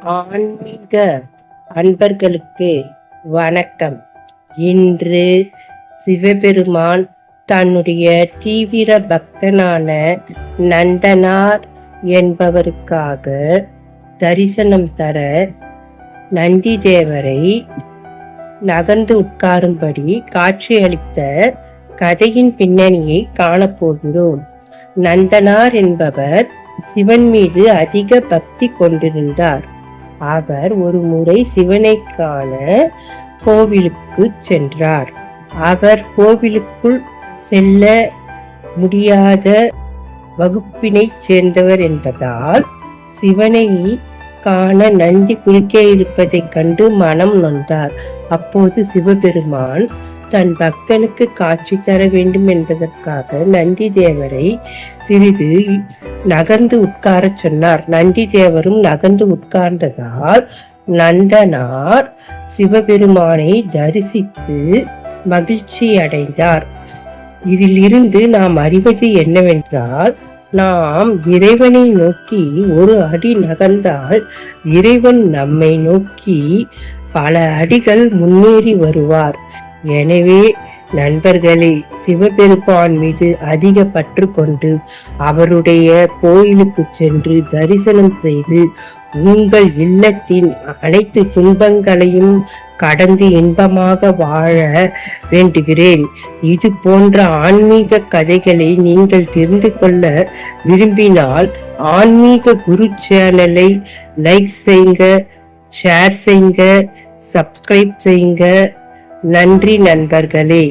ஆன்மீக அன்பர்களுக்கு வணக்கம். இன்று சிவபெருமான் தன்னுடைய தீவிர பக்தனான நந்தனார் என்பவருக்காக தரிசனம் தர நந்தி தேவரை நகர்ந்து உட்காரும்படி காட்சியளித்த கதையின் பின்னணியை காணப்போகிறோம். நந்தனார் என்பவர் சிவன் மீது அதிக பக்தி கொண்டிருந்தார். அவர் ஒரு முறை சிவனை காண கோவிலுக்கு சென்றார். அவர் கோவிலுக்குள் செல்ல முடியாத வகுப்பினை சேர்ந்தவர் என்பதால் சிவனை காண நந்தி குறுக்கே இருப்பதைக் கண்டு மனம் நொந்தார். அப்போது சிவபெருமான் தன் பக்தனுக்கு காட்சி தர வேண்டும் என்பதற்காக நந்தி தேவரை சிறிது நகர்ந்து உட்கார சொன்னார். நந்தி தேவரும் நகர்ந்து உட்கார்ந்ததால் நந்தனார் சிவபெருமானை தரிசித்து மகிழ்ச்சி அடைந்தார். இதிலிருந்து நாம் அறிவது என்னவென்றால், நாம் இறைவனை நோக்கி ஒரு அடி நகர்ந்தால் இறைவன் நம்மை நோக்கி பல அடிகள் முன்னேறி வருவார். எனவே நண்பர்களே, சிவபெருமான் மீது அதிக பற்று கொண்டு அவருடைய கோயிலுக்கு சென்று தரிசனம் செய்து உங்கள் இல்லத்தின் அனைத்து துன்பங்களையும் கடந்து இன்பமாக வாழ வேண்டுகிறேன். இது போன்ற ஆன்மீக கதைகளை நீங்கள் தெரிந்து கொள்ள விரும்பினால் ஆன்மீக குரு சேனலை லைக் செய்யுங்க, ஷேர் செய்யுங்க, சப்ஸ்கிரைப் செய்யுங்க. நன்றி நண்பர்களே.